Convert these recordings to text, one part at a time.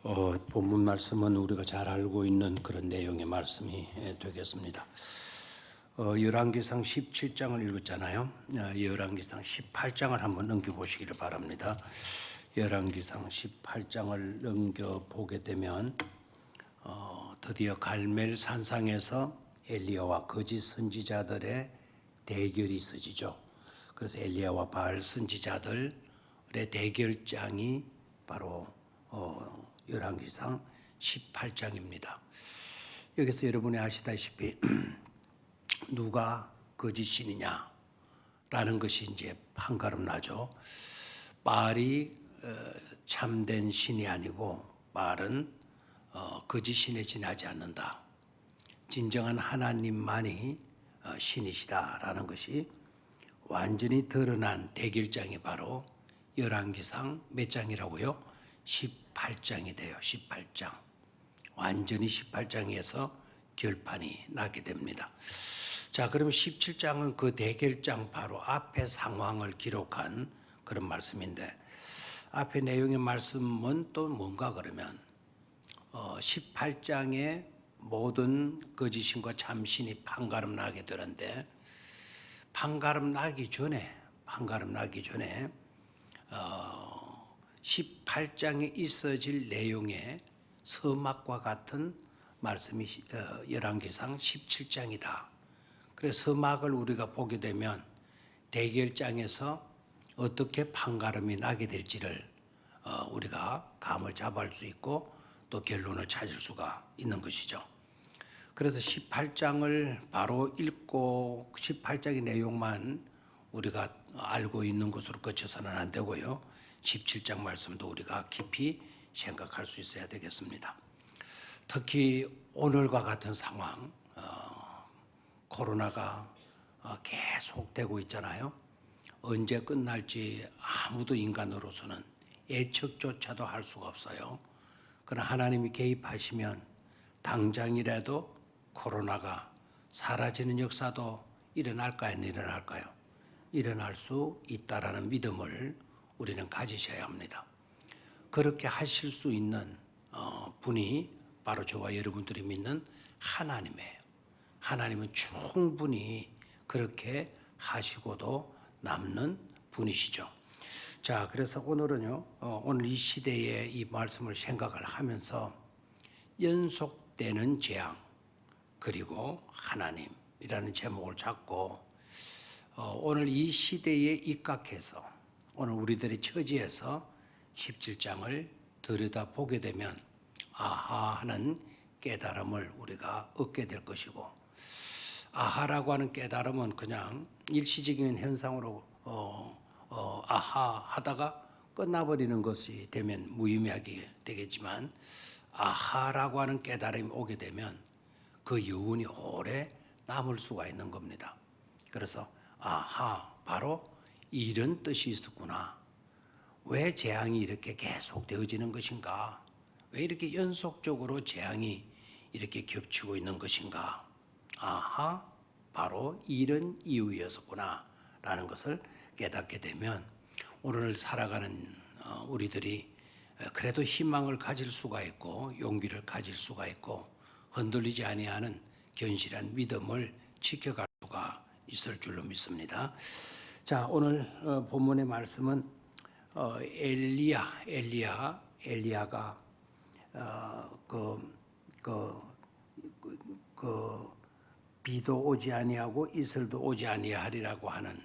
본문 말씀은 우리가 잘 알고 있는 그런 내용의 말씀이 되겠습니다. 열왕기상 17장을 읽었잖아요. 열왕기상 18장을 한번 넘겨보시기를 바랍니다. 열왕기상 18장을 넘겨보게 되면 드디어 갈멜 산상에서 엘리야와 거짓 선지자들의 대결이 있어지죠. 그래서 엘리야와 바알 선지자들의 대결장이 바로 열왕기상 18장입니다. 여기서 여러분이 아시다시피 누가 거짓 신이냐라는 것이 이제 판가름 나죠. 바알이 참된 신이 아니고 바알은 거짓 신에 지나지 않는다. 진정한 하나님만이 신이시다라는 것이 완전히 드러난 대결장이 바로 열왕기상 몇 장이라고요? 18장이 돼요. 18장. 완전히 18장에서 결판이 나게 됩니다. 자, 그럼 17장은 그 대결장 바로 앞의 상황을 기록한 그런 말씀인데, 앞의 내용의 말씀은 또 뭔가 그러면 18장에 모든 거짓신과 참신이 판가름 나게 되는데, 판가름 나기 전에 18장에 있어질 내용의 서막과 같은 말씀이 열왕기상 17장이다. 그래서 서막을 우리가 보게 되면 대결장에서 어떻게 판가름이 나게 될지를 우리가 감을 잡을 수 있고 또 결론을 찾을 수가 있는 것이죠. 그래서 18장을 바로 읽고 18장의 내용만 우리가 알고 있는 것으로 그쳐서는 안 되고요. 17장 말씀도 우리가 깊이 생각할 수 있어야 되겠습니다. 특히 오늘과 같은 상황, 코로나가 계속되고 있잖아요. 언제 끝날지 아무도 인간으로서는 예측조차도 할 수가 없어요. 그러나 하나님이 개입하시면 당장이라도 코로나가 사라지는 역사도 일어날까요? 안 일어날까요? 일어날 수 있다라는 믿음을 우리는 가지셔야 합니다. 그렇게 하실 수 있는 분이 바로 저와 여러분들이 믿는 하나님이에요. 하나님은 충분히 그렇게 하시고도 남는 분이시죠. 자, 그래서 오늘은요, 오늘 이 시대의 이 말씀을 생각을 하면서 연속되는 재앙 그리고 하나님이라는 제목을 잡고 오늘 이 시대에 입각해서 오늘 우리들의 처지에서 17장을 들여다보게 되면 아하 하는 깨달음을 우리가 얻게 될 것이고, 아하라고 하는 깨달음은 그냥 일시적인 현상으로 아하 하다가 끝나버리는 것이 되면 무의미하게 되겠지만, 아하라고 하는 깨달음이 오게 되면 그 여운이 오래 남을 수가 있는 겁니다. 그래서 아하, 바로 이런 뜻이 있었구나. 왜 재앙이 이렇게 계속 되어지는 것인가? 왜 이렇게 연속적으로 재앙이 이렇게 겹치고 있는 것인가? 아하, 바로 이런 이유였었구나 라는 것을 깨닫게 되면 오늘 살아가는 우리들이 그래도 희망을 가질 수가 있고 용기를 가질 수가 있고 흔들리지 아니하는 견실한 믿음을 지켜갈 수가 있을 줄로 믿습니다. 자, 오늘 본문의 말씀은 엘리야가 비도 오지 아니하고 이슬도 오지 아니하리라고 하는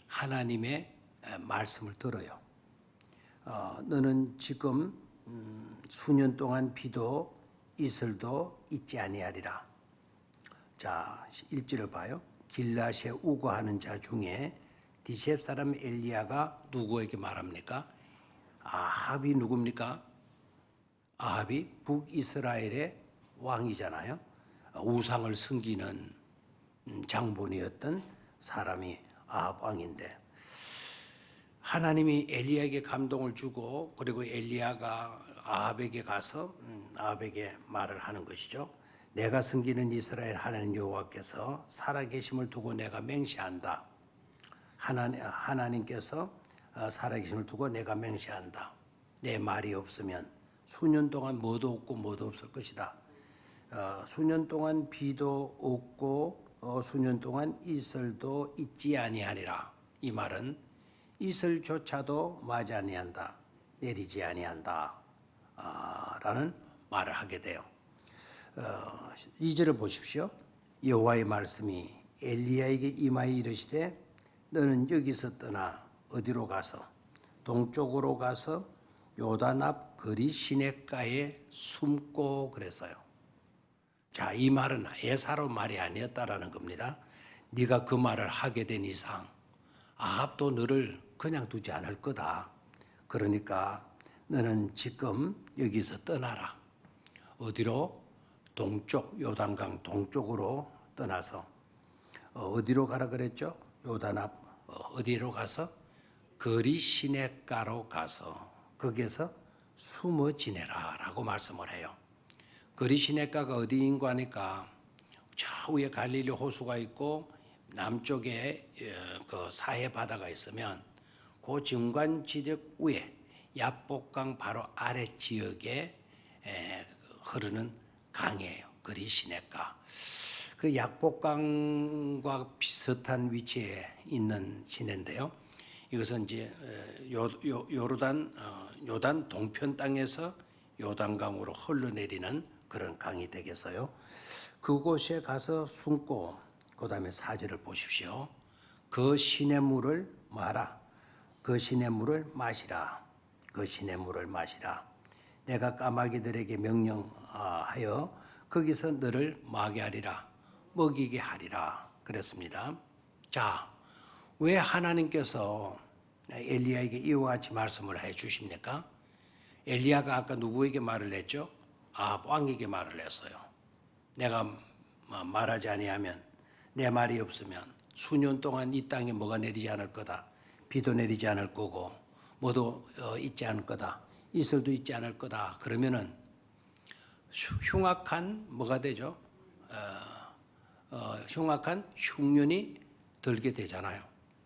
하나님의 말씀을 들어요. 너는 지금 수년 동안 비도 이슬도 있지 아니하리라. 자, 1절을 봐요. 길라시에 우거하는 자 중에 디셉 사람 엘리야가 누구에게 말합니까? 아합이 누굽니까? 아합이 북이스라엘의 왕이잖아요. 우상을 섬기는 장본이었던 사람이 아합 왕인데, 하나님이 엘리야에게 감동을 주고 그리고 엘리야가 아합에게 가서 아합에게 말을 하는 것이죠. 내가 섬기는 이스라엘 하나님 여호와께서 살아계심을 두고 내가 맹세한다. 하나님께서 살아계심을 두고 내가 맹세한다. 내 말이 없으면 수년 동안 뭐도 없고 뭐도 없을 것이다. 수년 동안 비도 없고 수년 동안 이슬도 있지 아니하리라. 이 말은 이슬조차도 마지 아니한다, 내리지 아니한다 라는 말을 하게 돼요. 2절을 보십시오. 여호와의 말씀이 엘리야에게 임하여 이르시되 너는 여기서 떠나 어디로 가서 동쪽으로 가서 요단 앞 거리 시냇가에 숨고 그랬어요. 자, 이 말은 예사로 말이 아니었다라는 겁니다. 네가 그 말을 하게 된 이상 아합도 너를 그냥 두지 않을 거다. 그러니까 너는 지금 여기서 떠나라. 어디로? 동쪽, 요단강 동쪽으로 떠나서 어디로 가라 그랬죠? 요단 앞 어디로 가서? 거리 시냇가로 가서 거기에서 숨어 지내라 라고 말씀을 해요. 거리 시냇가가 어디인가 하니까 좌우에 갈릴리 호수가 있고 남쪽에 그 사해 바다가 있으면 그 중간 지역 위에 야복강 바로 아래 지역에 흐르는 강이에요. 거리 시냇가. 그 약복강과 비슷한 위치에 있는 시내인데요. 이것은 이제 요단 동편 땅에서 요단강으로 흘러내리는 그런 강이 되겠어요. 그곳에 가서 숨고 그다음에 4절을 보십시오. 그 시냇물을 마라. 그 시냇물을 마시라. 그 시냇물을 마시라. 내가 까마귀들에게 명령하여 거기서 너를 마게 하리라. 먹이게 하리라. 그랬습니다. 자, 왜 하나님께서 엘리야에게 이와 같이 말씀을 해 주십니까? 엘리야가 아까 누구에게 말을 했죠? 아합 왕에게 말을 했어요. 내가 말하지 아니하면 내 말이 없으면 수년 동안 이 땅에 뭐가 내리지 않을 거다. 비도 내리지 않을 거고 뭐도 있지 않을 거다. 이슬도 있지 않을 거다. 그러면은 흉악한 뭐가 되죠? 흉악한 흉년이 들게 되잖아요.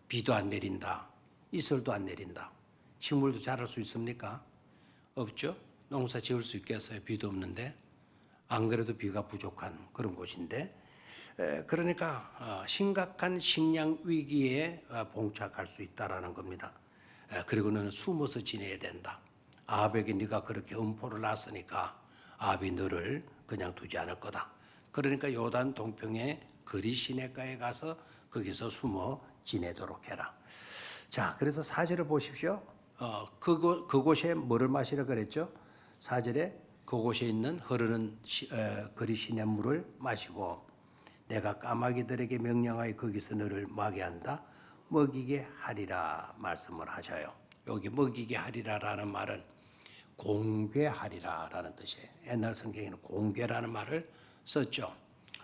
비도 안 내린다. 이슬도 안 내린다. 식물도 자랄 수 있습니까? 없죠. 농사 지을 수 있겠어요. 비도 없는데. 안 그래도 비가 부족한 그런 곳인데. 그러니까 심각한 식량 위기에 봉착할 수 있다라는 겁니다. 그리고 너는 숨어서 지내야 된다. 아합에게 네가 그렇게 음포를 놨으니까 아합이 너를 그냥 두지 않을 거다. 그러니까 요단 동평의 거리 시냇가에 가서 거기서 숨어 지내도록 해라. 자, 그래서 4절을 보십시오. 그곳에 뭐를 마시라 그랬죠? 4절에 그곳에 있는 흐르는 거리 시냇물을 마시고 내가 까마귀들에게 명령하여 거기서 너를 마게 한다. 먹이게 하리라 말씀을 하셔요. 여기 먹이게 하리라라는 말은 공개하리라라는 뜻이에요. 옛날 성경에는 공개라는 말을 썼죠.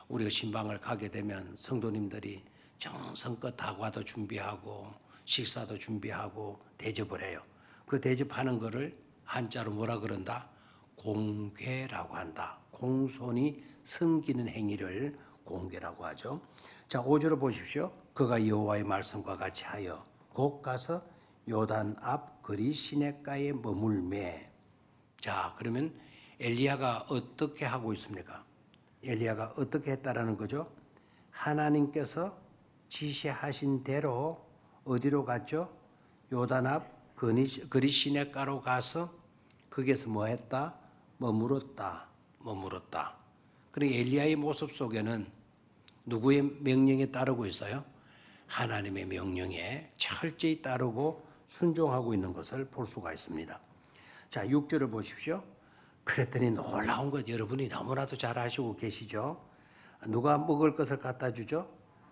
우리가 신방을 가게 되면 성도님들이 정성껏 다과도 준비하고 식사도 준비하고 대접을 해요. 그 대접하는 거를 한자로 뭐라 그런다? 공개라고 한다. 공손히 섬기는 행위를 공개라고 하죠. 자, 5절을 보십시오. 그가 여호와의 말씀과 같이 하여 곧 가서 요단 앞 거리 시냇가에 머물매. 자, 그러면 엘리야가 어떻게 하고 있습니까? 엘리야가 어떻게 했다라는 거죠? 하나님께서 지시하신 대로 어디로 갔죠? 요단 앞 거리 시냇가로 가서 거기에서 뭐 했다? 머물었다. 그러니까 엘리야의 모습 속에는 누구의 명령에 따르고 있어요? 하나님의 명령에 철저히 따르고 순종하고 있는 것을 볼 수가 있습니다. 자, 6절을 보십시오. 그랬더니 놀라운 것 여러분이 너무나도 잘 아시고 계시죠? 누가 먹을 것을 갖다 주죠?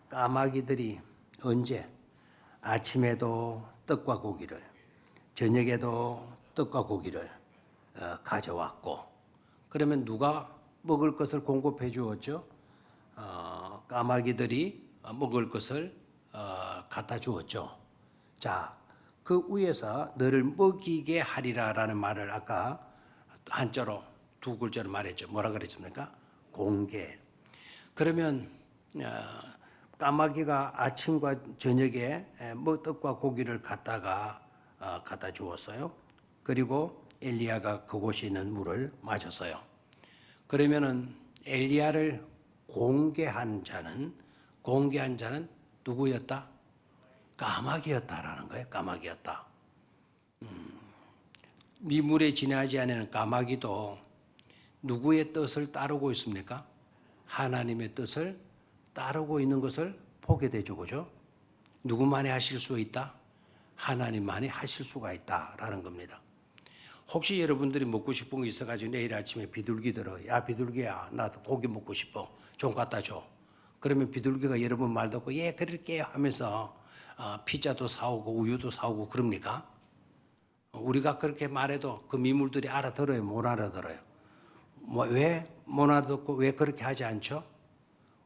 까마귀들이 언제? 아침에도 떡과 고기를, 저녁에도 떡과 고기를 가져왔고, 그러면 누가 먹을 것을 공급해 주었죠? 까마귀들이 먹을 것을 갖다 주었죠. 자, 그 위에서 너를 먹이게 하리라라는 말을 아까 한자로 두 글자로 말했죠. 뭐라 그랬습니까? 공개. 그러면 까마귀가 아침과 저녁에 떡과 고기를 갖다 주었어요. 그리고 엘리야가 그곳에 있는 물을 마셨어요. 그러면은 엘리야를 공개한 자는 누구였다? 까마귀였다라는 거예요. 까마귀였다. 미물에 지나지 않는 까마귀도 누구의 뜻을 따르고 있습니까? 하나님의 뜻을 따르고 있는 것을 보게 되죠. 그죠? 누구만이 하실 수 있다? 하나님만이 하실 수가 있다라는 겁니다. 혹시 여러분들이 먹고 싶은 거 있어가지고 내일 아침에 비둘기 들어. 야, 비둘기야, 나 고기 먹고 싶어. 좀 갖다 줘. 그러면 비둘기가 여러분 말 듣고 예, 그럴게요 하면서 피자도 사오고 우유도 사오고 그럽니까? 우리가 그렇게 말해도 그 미물들이 알아들어요? 못 알아들어요? 왜 못 알아듣고 왜 그렇게 하지 않죠?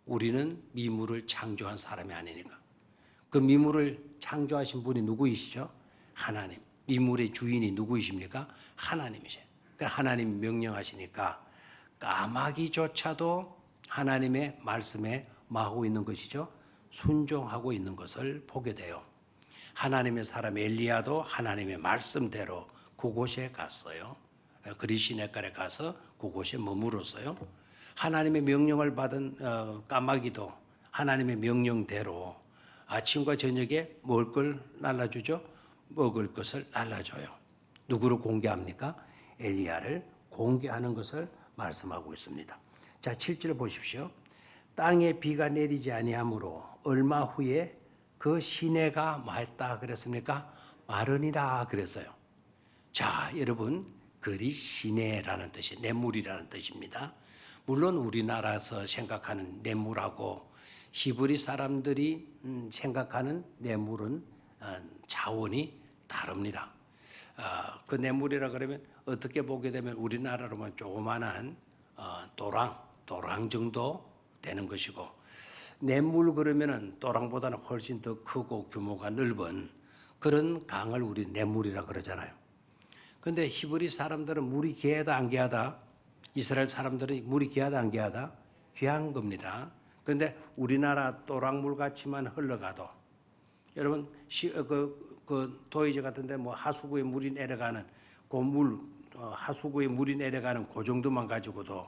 우리는 미물을 창조한 사람이 아니니까. 그 미물을 창조하신 분이 누구이시죠? 하나님. 미물의 주인이 누구이십니까? 하나님이세요. 그러니까 하나님이 명령하시니까 까마귀조차도 하나님의 말씀에 마하고 있는 것이죠. 순종하고 있는 것을 보게 돼요. 하나님의 사람 엘리야도 하나님의 말씀대로 그곳에 갔어요. 그리시네갈에 가서 그곳에 머물었어요. 하나님의 명령을 받은 까마귀도 하나님의 명령대로 아침과 저녁에 먹을 걸 날라주죠. 먹을 것을 날라줘요. 누구를 공개합니까? 엘리야를 공개하는 것을 말씀하고 있습니다. 자, 7절 보십시오. 땅에 비가 내리지 아니하므로 얼마 후에 그 시내가 맑다 그랬습니까? 마르니라 그랬어요. 자, 여러분, 그리 시내라는 뜻이 냇물이라는 뜻입니다. 물론 우리나라에서 생각하는 냇물하고 히브리 사람들이 생각하는 냇물은 차원이 다릅니다. 그 냇물이라 그러면 어떻게 보게 되면 우리나라로만 조그만한 도랑 정도 되는 것이고, 냇물 그러면은 도랑보다는 훨씬 더 크고 규모가 넓은 그런 강을 우리 냇물이라 그러잖아요. 근데 히브리 사람들은 물이 귀하다 안 귀하다? 이스라엘 사람들은 물이 귀하다 안 귀하다? 귀한 겁니다. 그런데 우리나라 도랑물 같이만 흘러가도 여러분 그 도이지 같은데 뭐 하수구에 물이 내려가는 그 물 하수구에 물이 내려가는 그 정도만 가지고도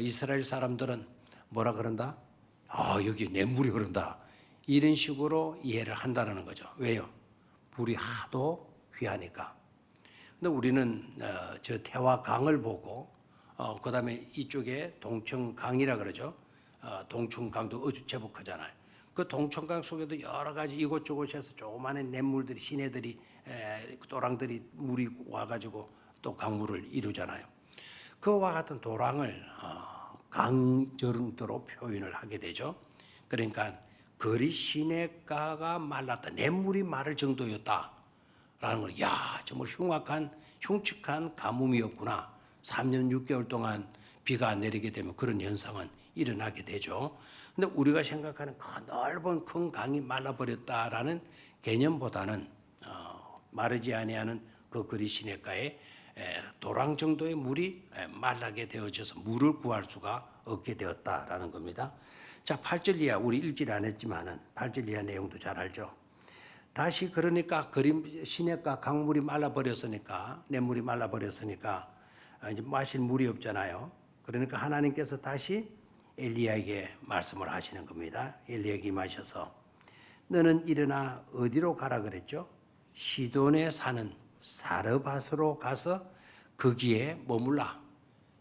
이스라엘 사람들은 뭐라 그런다? 여기 냇물이 흐른다. 이런 식으로 이해를 한다는 거죠. 왜요? 물이 하도 귀하니까. 근데 우리는 저 태화강을 보고 그다음에 이쪽에 동청강이라 그러죠. 동청강도 제법 크잖아요. 그 동청강 속에도 여러 가지 이곳저곳에서 조그마한 냇물들이 시내들이 도랑들이 물이 와가지고 또 강물을 이루잖아요. 그와 같은 도랑을 강정도로 표현을 하게 되죠. 그러니까 거리 시내가가 말랐다. 냇물이 마를 정도였다라는 걸, 야, 정말 흉측한 가뭄이었구나. 3년 6개월 동안 비가 안 내리게 되면 그런 현상은 일어나게 되죠. 근데 우리가 생각하는 그 넓은 큰 강이 말라버렸다라는 개념보다는 마르지 아니하는 그 거리 시내가에 도랑 정도의 물이 말라게 되어져서 물을 구할 수가 없게 되었다라는 겁니다. 자, 8절 이하 우리 읽질 안 했지만은 8절 이하 내용도 잘 알죠. 다시 그러니까 시내가 강물이 말라버렸으니까 냇물이 말라버렸으니까 이제 마실 물이 없잖아요. 그러니까 하나님께서 다시 엘리야에게 말씀을 하시는 겁니다. 엘리야에게 임하셔서 너는 일어나 어디로 가라 그랬죠? 시돈에 사는 사르밧으로 가서 거기에 머물라.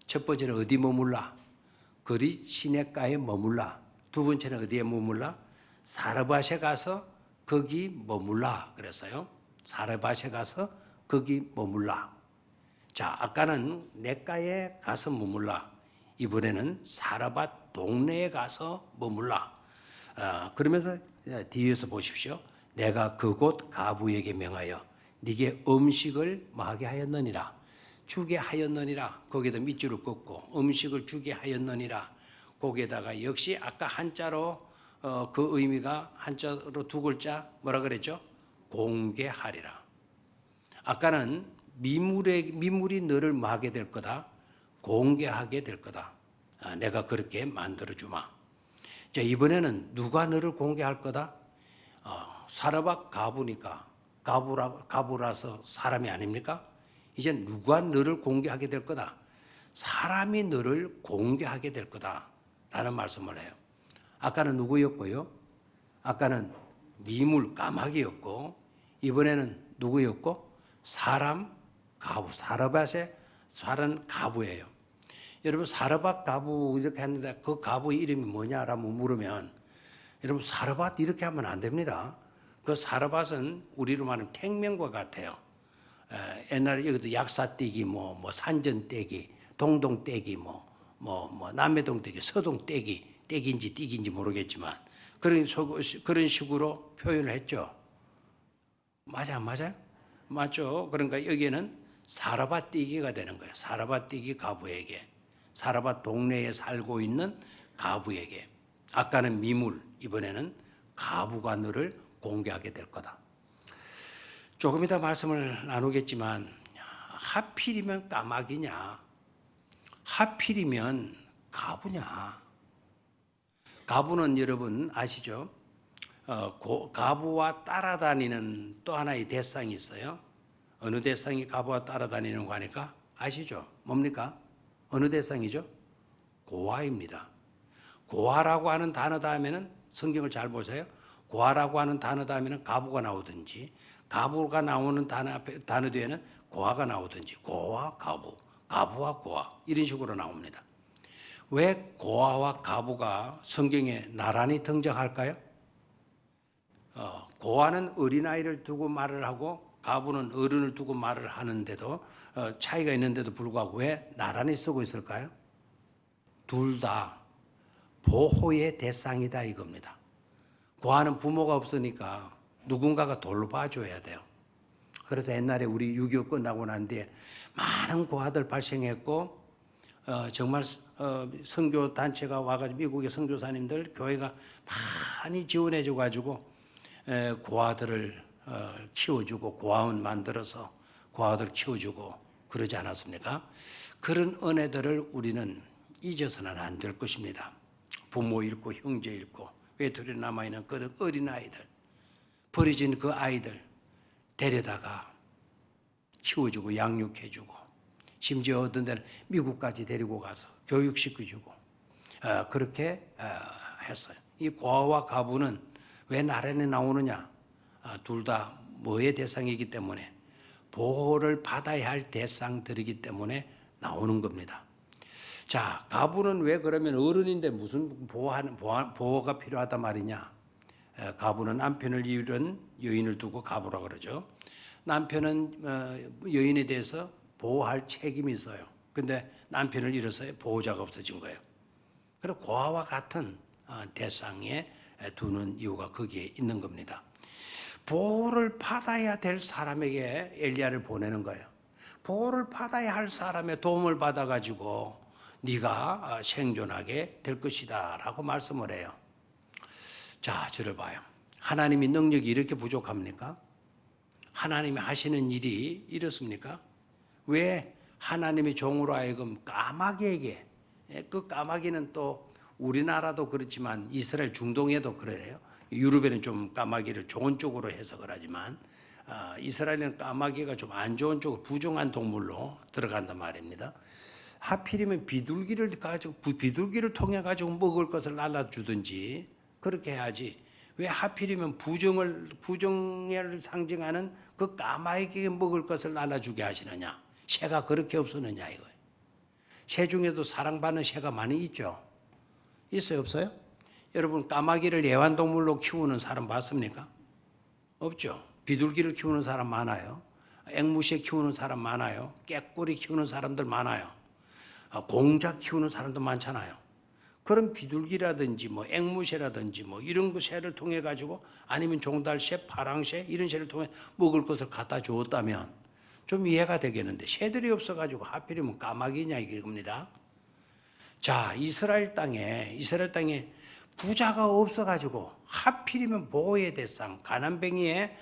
첫 번째는 어디 머물라? 거리 시내가에 머물라. 두 번째는 어디에 머물라? 사르밧에 가서 거기 머물라 그랬어요. 사르밧에 가서 거기 머물라. 자, 아까는 냇가에 가서 머물라. 이번에는 사르밧 동네에 가서 머물라. 그러면서 뒤에서 보십시오. 내가 그곳 가부에게 명하여 네게 음식을 마게 하였느니라. 주게 하였느니라. 거기다 밑줄을 긋고 음식을 주게 하였느니라. 거기에다가 역시 아까 한자로 그 의미가 한자로 두 글자 뭐라 그랬죠? 공개하리라. 아까는 미물이 너를 마게 될 거다. 공개하게 될 거다. 내가 그렇게 만들어 주마. 자, 이번에는 누가 너를 공개할 거다? 사르밧 가부니까 가부라서 사람이 아닙니까? 이제 누가 너를 공개하게 될 거다. 사람이 너를 공개하게 될 거다라는 말씀을 해요. 아까는 누구였고요? 아까는 미물 까마귀였고 이번에는 누구였고? 사람 가부, 사르밧의 사람 가부예요. 여러분 사르밧 가부 이렇게 했는데 그 가부 이름이 뭐냐라고 물으면 여러분 사르밧 이렇게 하면 안 됩니다. 그 사르밧은 우리로 말하면 택명과 같아요. 옛날에 여기도 약사떼기, 뭐 산전떼기, 동동떼기, 남매동떼기, 서동떼기, 떼기인지 띠기인지 모르겠지만 그런 식으로 표현을 했죠. 맞아요? 맞죠? 그러니까 여기에는 사르밧 띠기가 되는 거예요. 사르밧 띠기 가부에게, 사르밧 동네에 살고 있는 가부에게. 아까는 미물, 이번에는 가부가 너를 공개하게 될 거다. 조금 이따 말씀을 나누겠지만 하필이면 까마귀냐, 하필이면 가부냐. 가부는 여러분 아시죠? 가부와 따라다니는 또 하나의 대상이 있어요. 어느 대상이 가부와 따라다니는 거 하니까 아시죠? 뭡니까? 어느 대상이죠? 고아입니다. 고아라고 하는 단어 다음에는 성경을 잘 보세요. 고아라고 하는 단어 다음에는 가부가 나오든지 가부가 나오는 단어 뒤에는 고아가 나오든지 고아, 가부, 가부와 고아 이런 식으로 나옵니다. 왜 고아와 가부가 성경에 나란히 등장할까요? 고아는 어린아이를 두고 말을 하고 가부는 어른을 두고 말을 하는데도 차이가 있는데도 불구하고 왜 나란히 쓰고 있을까요? 둘 다 보호의 대상이다 이겁니다. 고아는 부모가 없으니까 누군가가 돌봐줘야 돼요. 그래서 옛날에 우리 6.25 끝나고 난 뒤에 많은 고아들 발생했고 정말 선교 단체가 와가지고 미국의 선교사님들 교회가 많이 지원해줘 가지고 고아들을 키워주고 고아원 만들어서 고아들 키워주고 그러지 않았습니까? 그런 은혜들을 우리는 잊어서는 안 될 것입니다. 부모 잃고 형제 잃고 외톨이 남아있는 그 어린아이들, 버려진 그 아이들 데려다가 키워주고 양육해주고 심지어 어떤 데는 미국까지 데리고 가서 교육시켜주고 그렇게 했어요. 이 고아와 가부는 왜 나란히 나오느냐? 둘 다 뭐의 대상이기 때문에 보호를 받아야 할 대상들이기 때문에 나오는 겁니다. 자, 가부는 왜 그러면 어른인데 무슨 보호가 필요하단 말이냐? 가부는 남편을 잃은 여인을 두고 가부라 그러죠. 남편은 여인에 대해서 보호할 책임이 있어요. 근데 남편을 잃어서 보호자가 없어진 거예요. 그리고 고아와 같은 대상에 두는 이유가 거기에 있는 겁니다. 보호를 받아야 될 사람에게 엘리야를 보내는 거예요. 보호를 받아야 할 사람의 도움을 받아가지고 네가 생존하게 될 것이다 라고 말씀을 해요. 자, 저를 봐요. 하나님이 능력이 이렇게 부족합니까? 하나님이 하시는 일이 이렇습니까? 왜 하나님의 종으로 하여금 까마귀에게, 그 까마귀는 또 우리나라도 그렇지만 이스라엘 중동에도 그래요. 유럽에는 좀 까마귀를 좋은 쪽으로 해석을 하지만 이스라엘은 까마귀가 좀 안 좋은 쪽으로 부정한 동물로 들어간단 말입니다. 하필이면 비둘기를 통해 가지고 먹을 것을 날라주든지 그렇게 해야지. 왜 하필이면 부정을 상징하는 그 까마귀에게 먹을 것을 날라주게 하시느냐? 새가 그렇게 없었느냐 이거예요. 새 중에도 사랑받는 새가 많이 있죠. 있어요, 없어요? 여러분 까마귀를 애완동물로 키우는 사람 봤습니까? 없죠. 비둘기를 키우는 사람 많아요. 앵무새 키우는 사람 많아요. 깨꼬리 키우는 사람들 많아요. 공작 키우는 사람도 많잖아요. 그런 비둘기라든지 앵무새라든지 이런 그 새를 통해 가지고 아니면 종달새, 파랑새 이런 새를 통해 먹을 것을 갖다 주었다면 좀 이해가 되겠는데 새들이 없어 가지고 하필이면 까마귀냐 이겁니다. 자, 이스라엘 땅에 부자가 없어 가지고 하필이면 보호의 대상, 가난뱅이의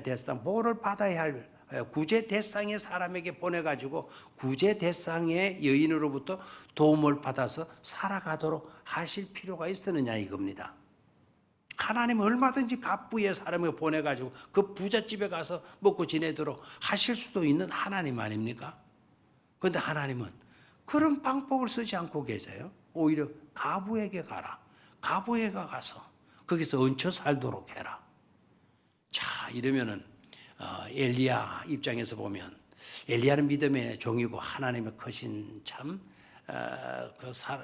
대상, 보호를 받아야 할 구제 대상의 사람에게 보내가지고 구제 대상의 여인으로부터 도움을 받아서 살아가도록 하실 필요가 있었느냐 이겁니다. 하나님 얼마든지 갑부의 사람을 보내가지고 그 부잣집에 가서 먹고 지내도록 하실 수도 있는 하나님 아닙니까? 그런데 하나님은 그런 방법을 쓰지 않고 계세요. 오히려 가부에게 가라. 가부에게 가서 거기서 얹혀 살도록 해라. 자, 이러면은 엘리야 입장에서 보면 엘리야는 믿음의 종이고 하나님의 크신 참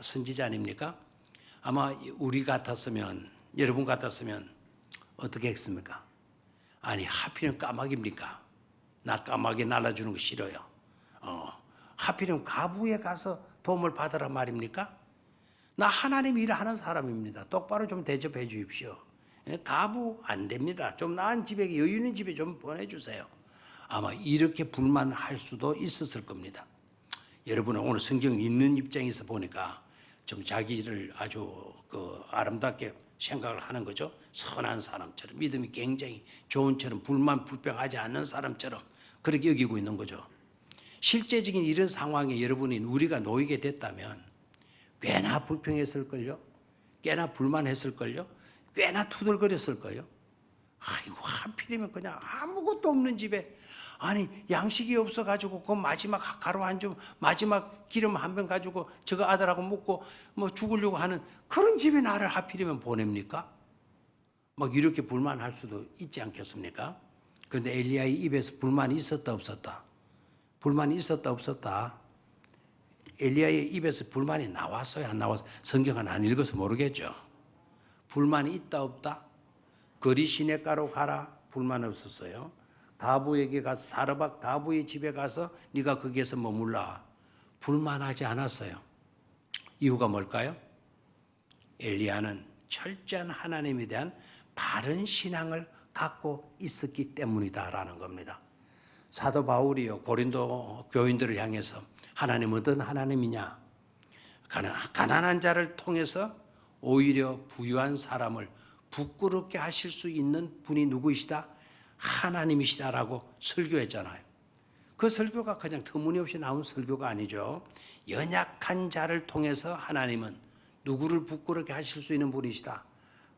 선지자 아닙니까? 아마 우리 같았으면, 여러분 같았으면 어떻게 했습니까? 아니, 하필이면 까마귀입니까? 나 까마귀 날라주는 거 싫어요. 하필이면 가부에 가서 도움을 받으라 말입니까? 나 하나님 일하는 사람입니다. 똑바로 좀 대접해 주십시오. 가부 안 됩니다. 좀 나은 집에, 여유 있는 집에 좀 보내주세요. 아마 이렇게 불만할 수도 있었을 겁니다. 여러분은 오늘 성경 읽는 입장에서 보니까 좀 자기를 아주 아름답게 생각을 하는 거죠. 선한 사람처럼, 믿음이 굉장히 좋은처럼, 불만 불평하지 않는 사람처럼 그렇게 여기고 있는 거죠. 실제적인 이런 상황에 여러분이 우리가 놓이게 됐다면 꽤나 불평했을걸요. 꽤나 불만했을걸요. 꽤나 투덜거렸을걸요. 아이고, 하필이면 그냥 아무것도 없는 집에, 아니 양식이 없어가지고 그 마지막 가루 한 줌, 마지막 기름 한 병 가지고 저거 아들하고 먹고 뭐 죽으려고 하는 그런 집에 나를 하필이면 보냅니까? 막 이렇게 불만할 수도 있지 않겠습니까? 그런데 엘리야의 입에서 불만이 있었다 없었다? 불만이 있었다 없었다? 엘리야의 입에서 불만이 나왔어요 안 나왔어요? 성경은 안 읽어서 모르겠죠. 불만이 있다 없다? 거리 시냇가로 가라, 불만 없었어요. 가부에게 가서, 사르밧 가부의 집에 가서 네가 거기에서 머물라, 불만하지 않았어요. 이유가 뭘까요? 엘리야는 철저한 하나님에 대한 바른 신앙을 갖고 있었기 때문이다라는 겁니다. 사도 바울이요, 고린도 교인들을 향해서 하나님 어떤 하나님이냐? 가난한 자를 통해서 오히려 부유한 사람을 부끄럽게 하실 수 있는 분이 누구이시다? 하나님이시다라고 설교했잖아요. 그 설교가 그냥 터무니없이 나온 설교가 아니죠. 연약한 자를 통해서 하나님은 누구를 부끄럽게 하실 수 있는 분이시다.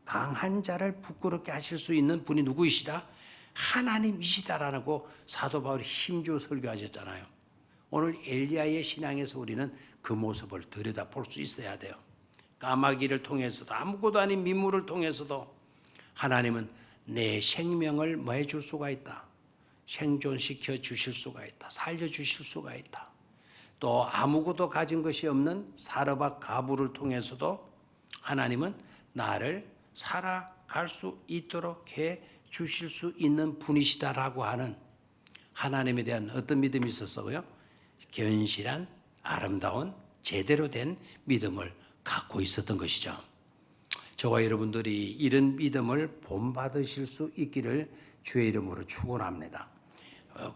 강한 자를 부끄럽게 하실 수 있는 분이 누구이시다? 하나님이시다라고 사도 바울이 힘주어 설교하셨잖아요. 오늘 엘리야의 신앙에서 우리는 그 모습을 들여다볼 수 있어야 돼요. 까마귀를 통해서도, 아무것도 아닌 민물을 통해서도 하나님은 내 생명을 뭐 해줄 수가 있다. 생존시켜 주실 수가 있다. 살려주실 수가 있다. 또 아무것도 가진 것이 없는 사르밧 가부를 통해서도 하나님은 나를 살아갈 수 있도록 해 주실 수 있는 분이시다라고 하는 하나님에 대한 어떤 믿음이 있었어요? 견실한, 아름다운, 제대로 된 믿음을 갖고 있었던 것이죠. 저와 여러분들이 이런 믿음을 본받으실 수 있기를 주의 이름으로 축원합니다.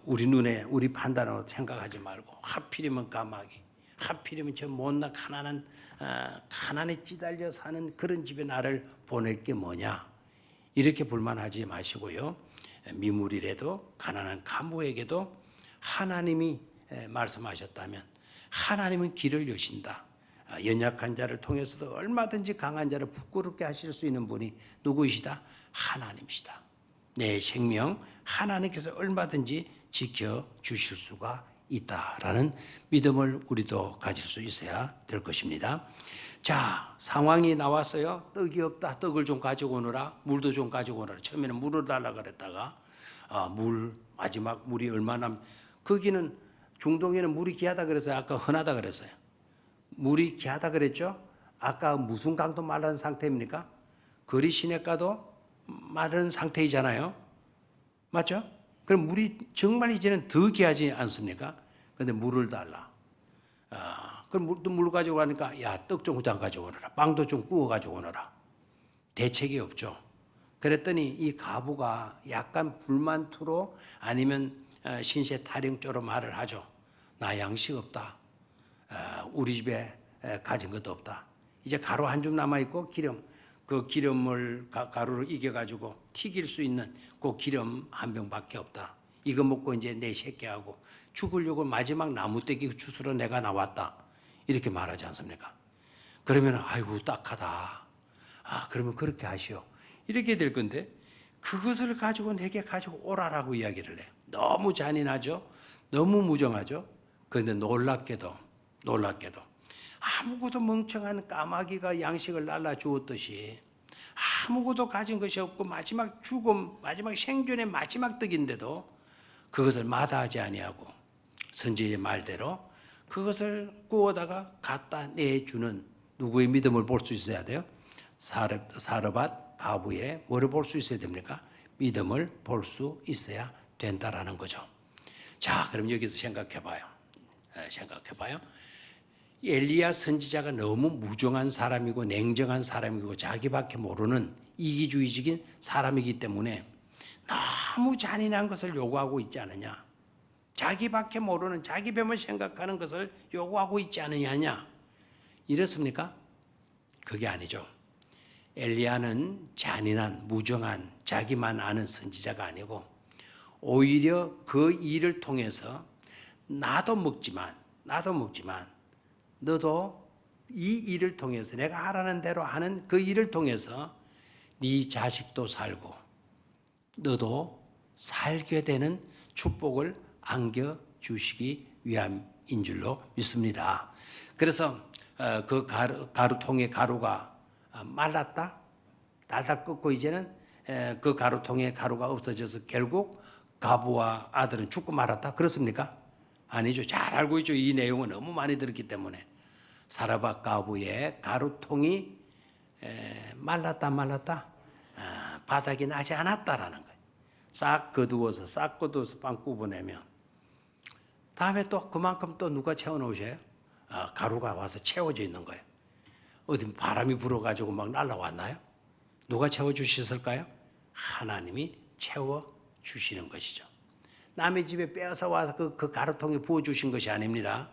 우리 눈에, 우리 판단으로 생각하지 말고 하필이면 까마귀, 하필이면 저 못난 가난에 찌달려 사는 그런 집에 나를 보낼 게 뭐냐, 이렇게 불만하지 마시고요. 미물이라도 가난한 가부에게도 하나님이 말씀하셨다면 하나님은 길을 여신다. 연약한 자를 통해서도 얼마든지 강한 자를 부끄럽게 하실 수 있는 분이 누구이시다? 하나님이시다. 내 생명 하나님께서 얼마든지 지켜주실 수가 있다라는 믿음을 우리도 가질 수 있어야 될 것입니다. 자, 상황이 나왔어요. 떡이 없다. 떡을 좀 가지고 오너라. 물도 좀 가지고 오너라. 처음에는 물을 달라 그랬다가 마지막 물이 얼마나, 거기는 중동에는 물이 귀하다 그랬어요? 아까 흔하다 그랬어요? 물이 귀하다 그랬죠? 아까 무슨 강도 마른 상태입니까? 거리 시냇가도 마른 상태이잖아요. 맞죠? 그럼 물이 정말 이제는 더 귀하지 않습니까? 그런데 물을 달라. 그럼 물 가지고 가니까 야, 떡 좀 가지고 오너라. 빵도 좀 구워 가지고 오너라. 대책이 없죠. 그랬더니 이 가부가 약간 불만투로 아니면 신세 타령조로 말을 하죠. 나 양식 없다. 우리 집에 가진 것도 없다. 이제 가루 한 줌 남아있고 기름, 그 기름을 가루를 이겨가지고 튀길 수 있는 그 기름 한 병밖에 없다. 이거 먹고 이제 내 새끼하고 죽으려고 마지막 나무떼기 주스로 내가 나왔다. 이렇게 말하지 않습니까? 그러면 아이고 딱하다. 그러면 그렇게 하시오. 이렇게 될 건데 그것을 가지고 내게 가지고 오라라고 이야기를 해요. 너무 잔인하죠. 너무 무정하죠. 그런데 놀랍게도 아무것도 멍청한 까마귀가 양식을 날라 주었듯이 아무것도 가진 것이 없고 마지막 죽음, 마지막 생존의 마지막 떡인데도 그것을 마다하지 아니하고 선지의 말대로 그것을 구워다가 갖다 내주는 누구의 믿음을 볼 수 있어야 돼요? 사르밧 가부의 뭐를 볼 수 있어야 됩니까? 믿음을 볼 수 있어야 된다라는 거죠. 자, 그럼 여기서 생각해봐요. 엘리야 선지자가 너무 무정한 사람이고 냉정한 사람이고 자기밖에 모르는 이기주의적인 사람이기 때문에 너무 잔인한 것을 요구하고 있지 않느냐. 자기밖에 모르는 자기 배만 생각하는 것을 요구하고 있지 않느냐. 이렇습니까? 그게 아니죠. 엘리야는 잔인한 무정한 자기만 아는 선지자가 아니고 오히려 그 일을 통해서 나도 먹지만 너도 이 일을 통해서 내가 하라는 대로 하는 그 일을 통해서 네 자식도 살고 너도 살게 되는 축복을 안겨주시기 위함인 줄로 믿습니다. 그래서 그 가루통의 가루가 말랐다. 달달 끓고 이제는 그 가루통의 가루가 없어져서 결국 가부와 아들은 죽고 말았다. 그렇습니까? 아니죠. 잘 알고 있죠. 이 내용은 너무 많이 들었기 때문에. 사르밧 가부의 가루통이 말랐다 바닥이 나지 않았다라는 거예요. 싹 거두어서 빵 구워내면 다음에 또 그만큼 또 누가 채워놓으셔요? 가루가 와서 채워져 있는 거예요. 어디 바람이 불어가지고 막 날아왔나요? 누가 채워주셨을까요? 하나님이 채워주시는 것이죠. 남의 집에 빼앗아 와서 그 가루통에 부어주신 것이 아닙니다.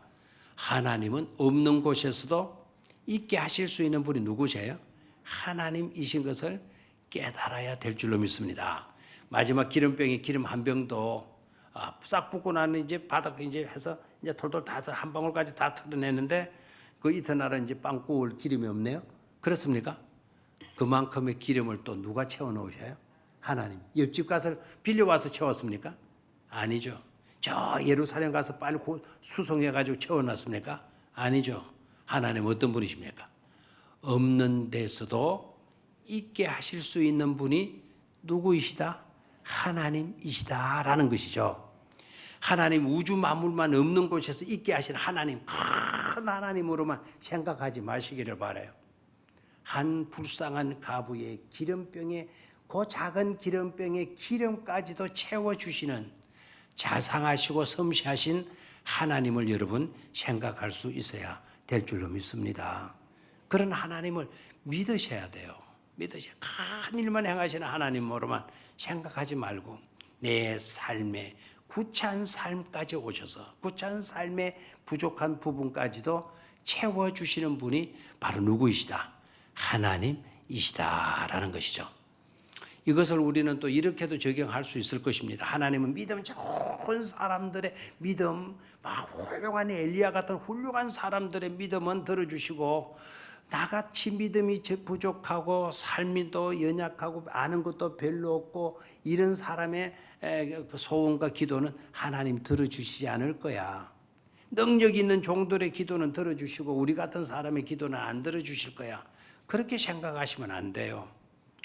하나님은 없는 곳에서도 있게 하실 수 있는 분이 누구세요? 하나님이신 것을 깨달아야 될 줄로 믿습니다. 마지막 기름병에 기름 한 병도 싹 붓고 나는 이제 바닥 이제 해서 이제 털털 다 한 방울까지 다 털어내는데 그 이튿날은 이제 빵 구울 기름이 없네요. 그렇습니까? 그만큼의 기름을 또 누가 채워 넣으셔요? 하나님. 옆집 가서 빌려와서 채웠습니까? 아니죠. 저 예루살렘 가서 빨리 수송해가지고 채워놨습니까? 아니죠. 하나님 어떤 분이십니까? 없는 데서도 있게 하실 수 있는 분이 누구이시다? 하나님이시다라는 것이죠. 하나님 우주 만물만 없는 곳에서 있게 하신 하나님, 큰 하나님으로만 생각하지 마시기를 바라요. 한 불쌍한 가부의 기름병에 그 작은 기름병에 기름까지도 채워주시는 자상하시고 섬시하신 하나님을 여러분 생각할 수 있어야 될 줄로 믿습니다. 그런 하나님을 믿으셔야 돼요. 큰 일만 행하시는 하나님으로만 생각하지 말고 내 삶에 구차한 삶까지 오셔서 구차한 삶의 부족한 부분까지도 채워주시는 분이 바로 누구이시다? 하나님이시다라는 것이죠. 이것을 우리는 또 이렇게도 적용할 수 있을 것입니다. 하나님은 믿음 좋은 사람들의 믿음, 훌륭한 엘리야 같은 훌륭한 사람들의 믿음은 들어주시고 나같이 믿음이 부족하고 삶이 또 연약하고 아는 것도 별로 없고 이런 사람의 소원과 기도는 하나님 들어주시지 않을 거야. 능력 있는 종들의 기도는 들어주시고 우리 같은 사람의 기도는 안 들어주실 거야. 그렇게 생각하시면 안 돼요.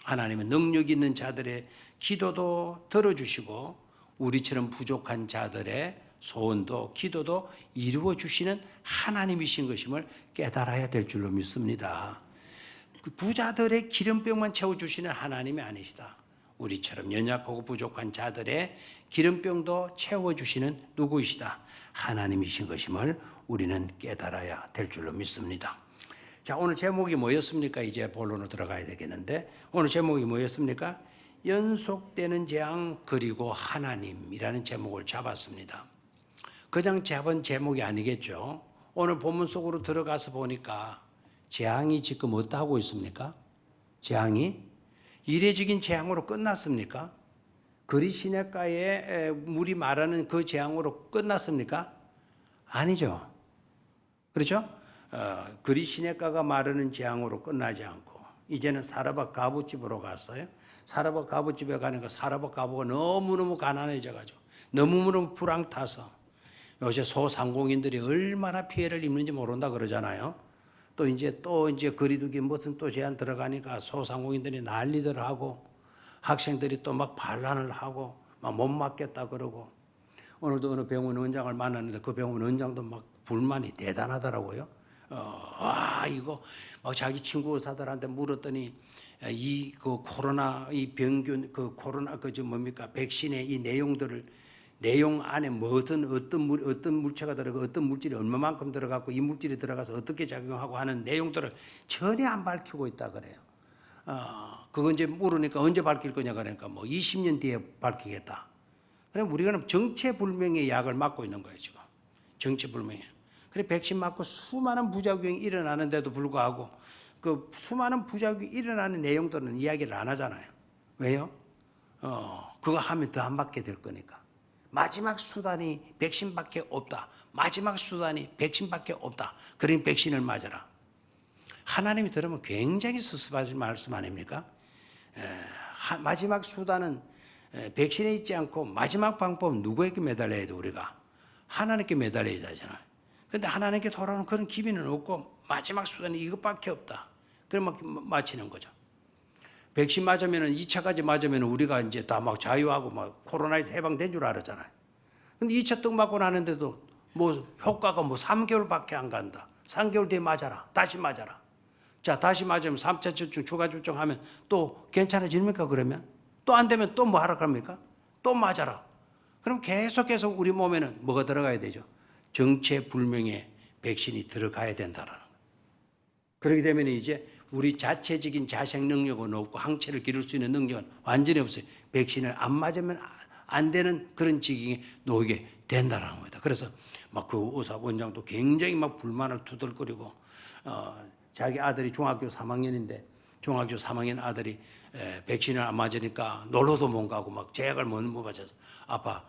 하나님은 능력 있는 자들의 기도도 들어주시고 우리처럼 부족한 자들의 소원도 기도도 이루어 주시는 하나님이신 것임을 깨달아야 될 줄로 믿습니다. 그 부자들의 기름병만 채워주시는 하나님이 아니시다. 우리처럼 연약하고 부족한 자들의 기름병도 채워주시는 누구이시다. 하나님이신 것임을 우리는 깨달아야 될 줄로 믿습니다. 자, 오늘 제목이 뭐였습니까? 이제 본론으로 들어가야 되겠는데 오늘 제목이 뭐였습니까? 연속되는 재앙 그리고 하나님이라는 제목을 잡았습니다. 그냥 잡은 제목이 아니겠죠. 오늘 본문 속으로 들어가서 보니까 재앙이 지금 어떠하고 있습니까? 재앙이 이례적인 재앙으로 끝났습니까? 그리 시냇가에 물이 마르는 그 재앙으로 끝났습니까? 아니죠. 그렇죠? 그리 시냇가가 마르는 재앙으로 끝나지 않고 이제는 사르밧 가부집으로 갔어요. 사르밧 가부집에 가니까 사르밧 가부가 너무너무 가난해져가지고 너무너무 불황 타서 요새 소상공인들이 얼마나 피해를 입는지 모른다 그러잖아요. 또 이제 거리두기 무슨 또 제한 들어가니까 소상공인들이 난리들 하고 학생들이 또 막 반란을 하고 막 못 맞겠다 그러고 오늘도 어느 병원 원장을 만났는데 그 병원 원장도 막 불만이 대단하더라고요. 이거 막 자기 친구 의사들한테 물었더니 이 그 코로나 이 병균 그 코로나 뭡니까 백신의 이 내용 안에 어떤 물체가 들어가고 어떤 물질이 얼마만큼 들어갔고 이 물질이 들어가서 어떻게 작용하고 하는 내용들을 전혀 안 밝히고 있다 그래요. 그거 이제 물으니까 언제 밝힐 거냐 그러니까 뭐 20년 뒤에 밝히겠다. 그럼 우리가 정체불명의 약을 맞고 있는 거예요 지금. 정체불명의. 그래 백신 맞고 수많은 부작용이 일어나는데도 불구하고 그 수많은 부작용이 일어나는 내용들은 이야기를 안 하잖아요. 왜요? 그거 하면 더 안 맞게 될 거니까. 마지막 수단이 백신밖에 없다. 마지막 수단이 백신밖에 없다. 그러니 백신을 맞아라. 하나님이 들으면 굉장히 섭섭하실 말씀 아닙니까? 마지막 수단은 백신에 있지 않고 마지막 방법은 누구에게 매달려야 돼 우리가? 하나님께 매달려야 되잖아요. 그런데 하나님께 돌아오는 그런 기미는 없고 마지막 수단이 이것밖에 없다. 그러면 마치는 거죠. 백신 맞으면은 2차까지 맞으면 우리가 이제 다 막 자유하고 막 코로나에서 해방된 줄 알았잖아요. 근데 2차 떡 맞고 나는데도 뭐 효과가 뭐 3개월밖에 안 간다. 3개월 뒤에 맞아라. 다시 맞아라. 자, 다시 맞으면 3차 접종, 추가 접종하면 또 괜찮아집니까 그러면? 또 안 되면 또 뭐 하라 그럽니까? 또 맞아라. 그럼 계속해서 우리 몸에는 뭐가 들어가야 되죠? 정체불명의 백신이 들어가야 된다라는 거예요. 그렇게 되면 이제 우리 자체적인 자생 능력은 없고 항체를 기를 수 있는 능력은 완전히 없어요. 백신을 안 맞으면 안 되는 그런 지경에 놓이게 된다는 겁니다. 그래서 막 그 의사 원장도 굉장히 막 불만을 투덜거리고 자기 아들이 중학교 3학년인데 중학교 3학년 아들이 백신을 안 맞으니까 놀러도 못 가고 막 제약을 못 맞아서 아빠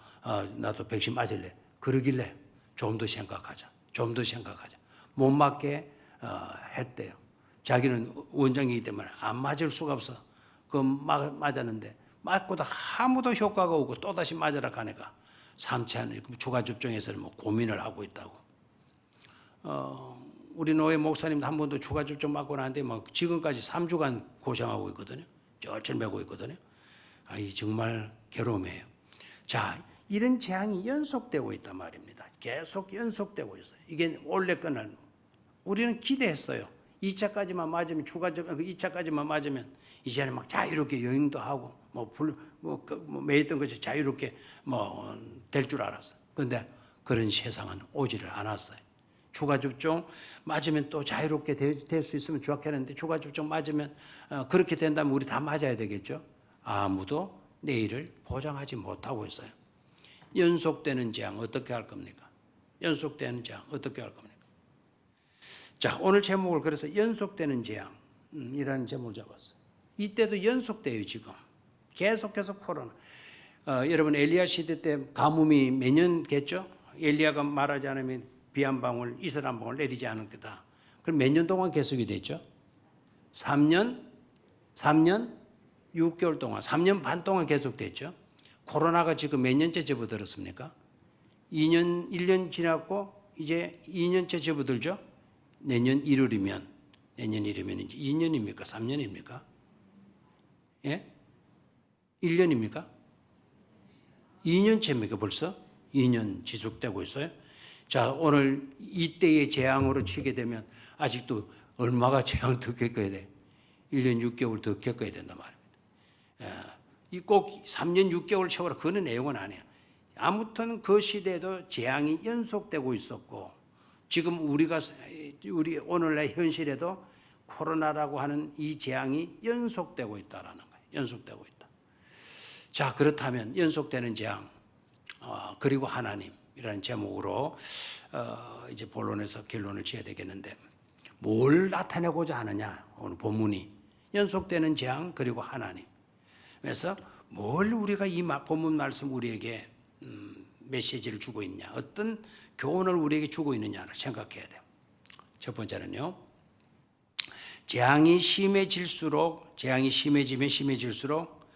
나도 백신 맞을래. 그러길래 좀 더 생각하자. 좀 더 생각하자. 못 맞게 했대요. 자기는 원장이기 때문에 안 맞을 수가 없어. 그 맞았는데 맞고도 아무도 효과가 없고 또다시 맞으라 하니까 3차 추가 접종에서는 뭐 고민을 하고 있다고. 우리 노회 목사님도 한 번도 추가 접종 맞고 나는데 막 지금까지 3주간 고생하고 있거든요. 쩔쩔 매고 있거든요. 이 정말 괴로움이에요. 자, 이런 재앙이 연속되고 있단 말입니다. 계속 연속되고 있어요. 이게 원래 끝날 우리는 기대했어요. 2차까지만 맞으면 추가 접종 2차까지만 맞으면 이제는 막 자유롭게 여행도 하고 매했던 것이 자유롭게 될 줄 알았어요. 그런데 그런 세상은 오지를 않았어요. 추가 접종 맞으면 또 자유롭게 될 수 있으면 좋겠는데 추가 접종 맞으면 그렇게 된다면 우리 다 맞아야 되겠죠. 아무도 내일을 보장하지 못하고 있어요. 연속되는 재앙 어떻게 할 겁니까? 연속되는 재앙 어떻게 할 겁니까? 자, 오늘 제목을 그래서 연속되는 재앙이라는 제목을 잡았어요. 이때도 연속돼요 지금. 계속해서 코로나. 여러분 엘리야 시대 때 가뭄이 몇 년 됐죠? 엘리야가 말하지 않으면 비 한 방울, 이슬 한 방울 내리지 않을 거다. 그럼 몇 년 동안 계속이 됐죠? 3년 6개월 동안, 3년 반 동안 계속됐죠? 코로나가 지금 몇 년째 접어들었습니까? 1년 지났고 이제 2년째 접어들죠? 내년 1월이면 이제 2년입니까? 3년입니까? 예? 1년입니까? 2년째입니까 벌써? 2년 지속되고 있어요? 자, 오늘 이때의 재앙으로 치게 되면 아직도 얼마가 재앙을 더 겪어야 돼? 1년 6개월 더 겪어야 된단 말입니다. 꼭 3년 6개월 채워라 그런 내용은 아니에요. 아무튼 그 시대에도 재앙이 연속되고 있었고 지금 우리 오늘날 현실에도 코로나라고 하는 이 재앙이 연속되고 있다라는 거예요. 연속되고 있다. 자, 그렇다면 연속되는 재앙 그리고 하나님이라는 제목으로 이제 본론에서 결론을 지어야 되겠는데 뭘 나타내고자 하느냐? 오늘 본문이 연속되는 재앙 그리고 하나님. 그래서 뭘 우리가 이 본문 말씀 우리에게 메시지를 주고 있냐, 어떤 교훈을 우리에게 주고 있느냐를 생각해야 돼요. 첫 번째는요, 재앙이 심해질수록 재앙이 심해질수록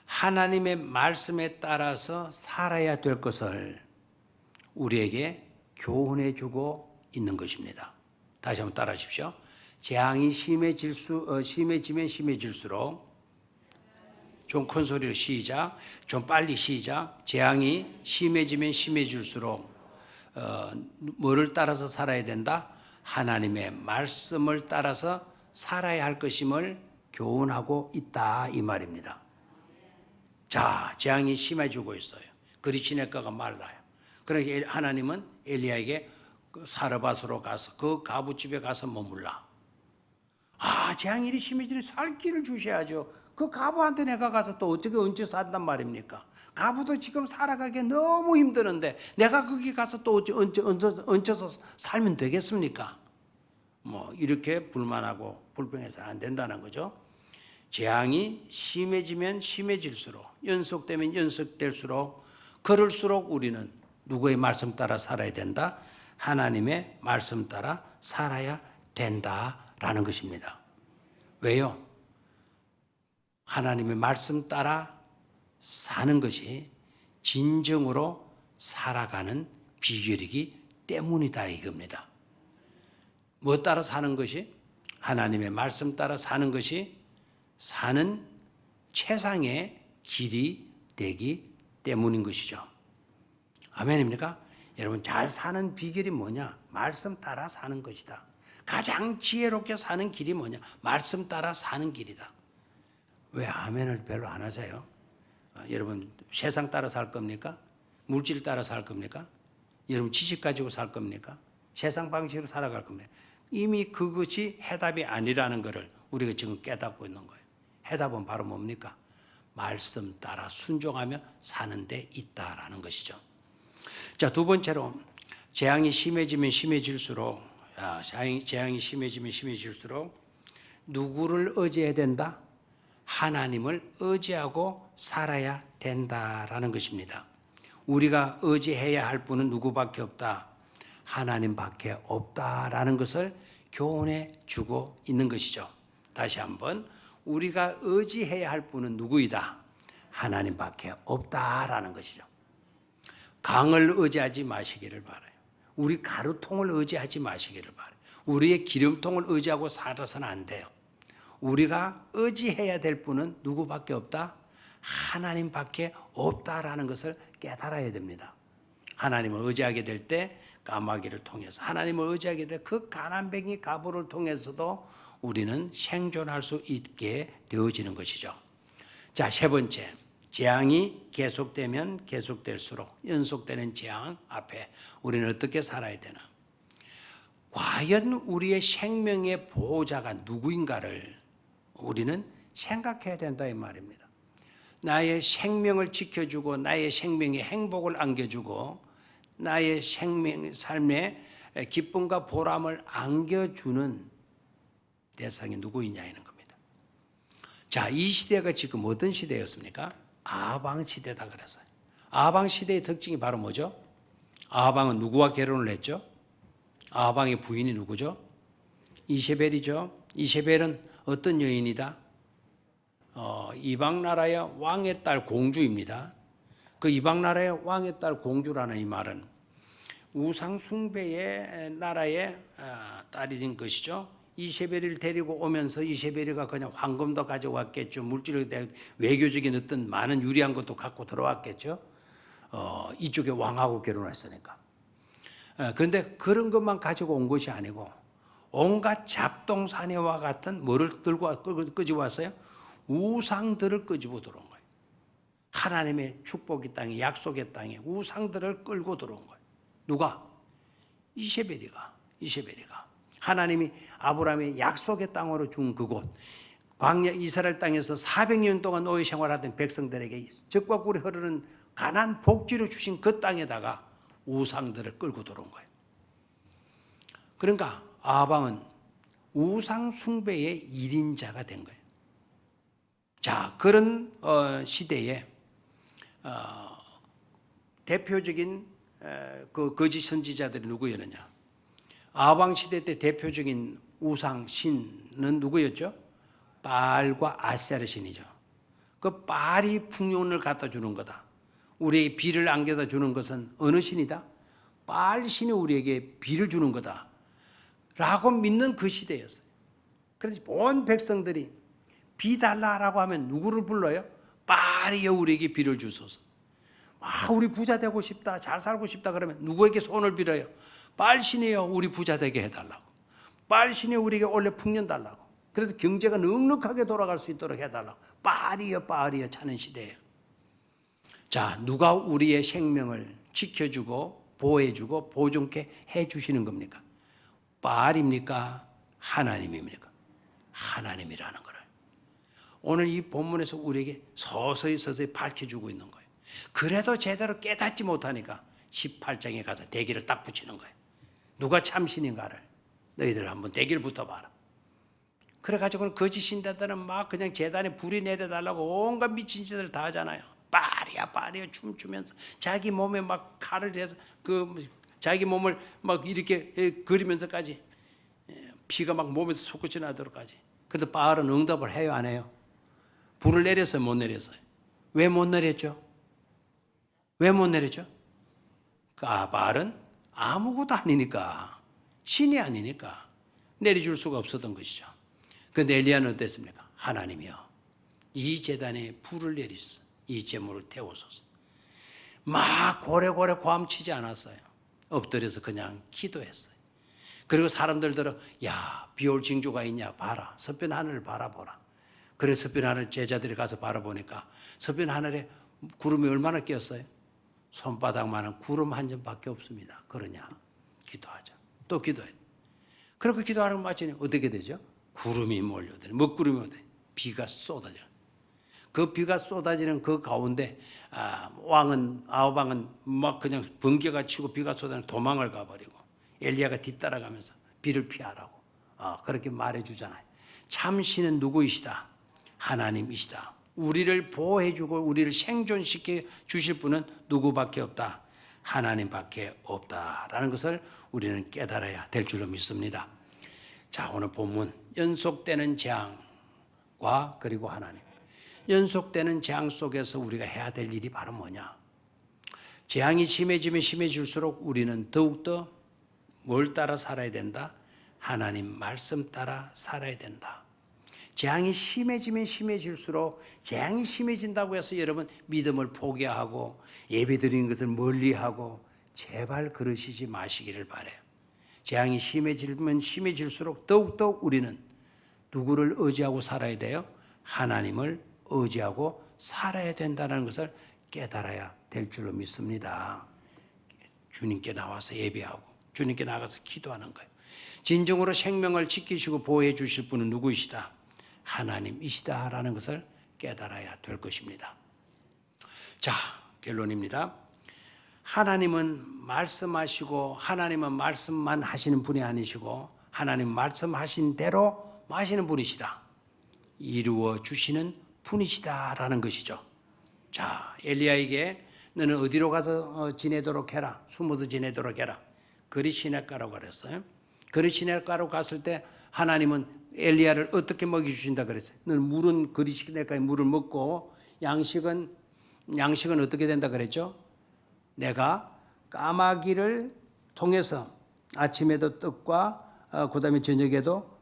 하나님의 말씀에 따라서 살아야 될 것을 우리에게 교훈해 주고 있는 것입니다. 다시 한번 따라 하십시오. 재앙이 심해지면 심해질수록 좀 큰 소리로 시작. 좀 빨리 시작. 재앙이 심해지면 심해질수록 뭐를 따라서 살아야 된다? 하나님의 말씀을 따라서 살아야 할 것임을 교훈하고 있다 이 말입니다. 자, 재앙이 심해지고 있어요. 그리 지낼까가 말라요. 그러니까 하나님은 엘리야에게 사르밧으로 가서 그 가부집에 가서 머물라. 재앙이 이리 심해지니 살 길을 주셔야죠. 그 가부한테 내가 가서 또 어떻게 얹혀서 산단 말입니까? 가부도 지금 살아가기 너무 힘드는데 내가 거기 가서 또 얹혀서 살면 되겠습니까? 이렇게 불만하고 불평해서는 안 된다는 거죠. 재앙이 심해지면 심해질수록, 연속되면 연속될수록, 그럴수록 우리는 누구의 말씀 따라 살아야 된다? 하나님의 말씀 따라 살아야 된다라는 것입니다. 왜요? 하나님의 말씀 따라 사는 것이 진정으로 살아가는 비결이기 때문이다 이겁니다. 뭐 따라 사는 것이? 하나님의 말씀 따라 사는 것이 사는 최상의 길이 되기 때문인 것이죠. 아멘입니까? 여러분, 잘 사는 비결이 뭐냐? 말씀 따라 사는 것이다. 가장 지혜롭게 사는 길이 뭐냐? 말씀 따라 사는 길이다. 왜 아멘을 별로 안 하세요? 여러분, 세상 따라 살 겁니까? 물질 따라 살 겁니까? 여러분, 지식 가지고 살 겁니까? 세상 방식으로 살아갈 겁니까? 이미 그것이 해답이 아니라는 것을 우리가 지금 깨닫고 있는 거예요. 해답은 바로 뭡니까? 말씀 따라 순종하며 사는 데 있다라는 것이죠. 자, 두 번째로 재앙이 심해지면 심해질수록 누구를 의지해야 된다? 하나님을 의지하고 살아야 된다라는 것입니다. 우리가 의지해야 할 분은 누구밖에 없다? 하나님밖에 없다라는 것을 교훈해 주고 있는 것이죠. 다시 한번, 우리가 의지해야 할 분은 누구이다? 하나님밖에 없다라는 것이죠. 강을 의지하지 마시기를 바라요. 우리 가루통을 의지하지 마시기를 바라요. 우리의 기름통을 의지하고 살아서는 안 돼요. 우리가 의지해야 될 분은 누구밖에 없다? 하나님밖에 없다라는 것을 깨달아야 됩니다. 하나님을 의지하게 될 때 까마귀를 통해서, 하나님을 의지하게 될 그 가난뱅이 가부를 통해서도 우리는 생존할 수 있게 되어지는 것이죠. 자, 세 번째, 재앙이 계속되면 계속될수록 연속되는 재앙 앞에 우리는 어떻게 살아야 되나? 과연 우리의 생명의 보호자가 누구인가를 우리는 생각해야 된다 이 말입니다. 나의 생명을 지켜주고 나의 생명의 행복을 안겨주고 나의 삶의 기쁨과 보람을 안겨주는 대상이 누구이냐는 겁니다. 자, 이 시대가 지금 어떤 시대였습니까? 아방 시대다 그랬어요. 아방 시대의 특징이 바로 뭐죠? 아방은 누구와 결혼을 했죠? 아방의 부인이 누구죠? 이세벨이죠. 이세벨은 어떤 여인이다? 이방 나라의 왕의 딸 공주입니다. 그 이방 나라의 왕의 딸 공주라는 이 말은 우상 숭배의 나라의 딸이 된 것이죠. 이세벨을 데리고 오면서 이세벨이가 그냥 황금도 가져왔겠죠. 물질을 외교적인 어떤 많은 유리한 것도 갖고 들어왔겠죠. 이쪽에 왕하고 결혼했으니까. 그런데 그런 것만 가지고 온 것이 아니고 온갖 잡동사니와 같은 뭐를 끄집어 왔어요? 우상들을 끄집어 들어온 거예요. 하나님의 축복의 땅에, 약속의 땅에 우상들을 끌고 들어온 거예요. 누가? 이세벨이가. 하나님이 아브라함의 약속의 땅으로 준 그곳, 광야 이스라엘 땅에서 400년 동안 노예 생활하던 백성들에게 젖과 꿀이 흐르는 가나안 복지로 주신 그 땅에다가 우상들을 끌고 들어온 거예요. 그러니까 아방은 우상 숭배의 1인자가 된 거예요. 자, 그런 시대에 대표적인 그 거짓 선지자들이 누구였느냐? 아방 시대 때 대표적인 우상 신은 누구였죠? 바알과 아세라 신이죠. 그 바알이 풍년을 갖다 주는 거다. 우리에게 비를 안겨다 주는 것은 어느 신이다? 바알 신이 우리에게 비를 주는 거다. 라고 믿는 그 시대였어요. 그래서 온 백성들이 비 달라라고 하면 누구를 불러요? 바알이여 우리에게 비를 주소서. 우리 부자 되고 싶다, 잘 살고 싶다 그러면 누구에게 손을 빌어요? 바알 신이여 우리 부자 되게 해달라고. 바알 신이 우리에게 원래 풍년 달라고. 그래서 경제가 넉넉하게 돌아갈 수 있도록 해달라고. 바알이여 바알이여 차는 시대예요. 자, 누가 우리의 생명을 지켜주고 보호해주고 보존케 해주시는 겁니까? 바알입니까? 하나님입니까? 하나님이라는 거를 오늘 이 본문에서 우리에게 서서히 밝혀주고 있는 거예요. 그래도 제대로 깨닫지 못하니까 18장에 가서 대기를 딱 붙이는 거예요. 누가 참신인가를 너희들 한번 대기를 붙어봐라. 그래가지고 거짓 신자들은 막 그냥 재단에 불이 내려달라고 온갖 미친 짓을 다 하잖아요. 빠리야 춤추면서 자기 몸에 막 칼을 대서 자기 몸을 막 이렇게 그리면서까지 피가 막 몸에서 솟구쳐 나도록까지. 그런데 바알은 응답을 해요, 안 해요? 불을 내렸어요, 못 내렸어요? 왜 못 내렸죠? 왜 못 내렸죠? 바알은 아무것도 아니니까, 신이 아니니까 내려줄 수가 없었던 것이죠. 그런데 엘리야는 어땠습니까? 하나님이여 이 제단에 불을 내리소서. 이 제물을 태우소서. 막 고래고래 고함치지 않았어요. 엎드려서 그냥 기도했어요. 그리고 사람들들은 야, 비올 징조가 있냐 봐라. 서편 하늘을 바라보라. 그래 서편 하늘 제자들이 가서 바라보니까 서편 하늘에 구름이 얼마나 끼었어요? 손바닥만한 구름 한 점밖에 없습니다. 그러냐? 기도하자. 또 기도해. 그렇게 기도하는 마치니 어떻게 되죠? 구름이 몰려드니 먹구름이 오더니 비가 쏟아져. 그 비가 쏟아지는 그 가운데 아합왕은 막 그냥 번개가 치고 비가 쏟아지는 도망을 가버리고 엘리야가 뒤따라가면서 비를 피하라고 그렇게 말해주잖아요. 참 신은 누구이시다? 하나님이시다. 우리를 보호해주고 우리를 생존시켜 주실 분은 누구밖에 없다? 하나님밖에 없다라는 것을 우리는 깨달아야 될 줄로 믿습니다. 자, 오늘 본문 연속되는 재앙과 그리고 하나님. 연속되는 재앙 속에서 우리가 해야 될 일이 바로 뭐냐? 재앙이 심해지면 심해질수록 우리는 더욱더 뭘 따라 살아야 된다? 하나님 말씀 따라 살아야 된다. 재앙이 심해지면 심해질수록 재앙이 심해진다고 해서 여러분 믿음을 포기하고 예배드리는 것을 멀리하고 제발 그러시지 마시기를 바라요. 재앙이 심해지면 심해질수록 더욱더 우리는 누구를 의지하고 살아야 돼요? 하나님을 의지하고 살아야 된다는 것을 깨달아야 될 줄로 믿습니다. 주님께 나와서 예배하고 주님께 나가서 기도하는 거예요. 진정으로 생명을 지키시고 보호해 주실 분은 누구이시다? 하나님이시다라는 것을 깨달아야 될 것입니다. 자, 결론입니다. 하나님은 말씀하시고 하나님은 말씀만 하시는 분이 아니시고 하나님 말씀하신 대로 하시는 분이시다. 이루어 주시는 분이시다라는 것이죠. 자, 엘리야에게 너는 어디로 가서 지내도록 해라. 숨어서 지내도록 해라. 그리 시냇가로 그랬어요. 그리 시냇가로 갔을 때 하나님은 엘리야를 어떻게 먹여주신다 그랬어요. 너는 물은 그리 시냇가에 물을 먹고 양식은 어떻게 된다 그랬죠? 내가 까마귀를 통해서 아침에도 떡과 그다음에 저녁에도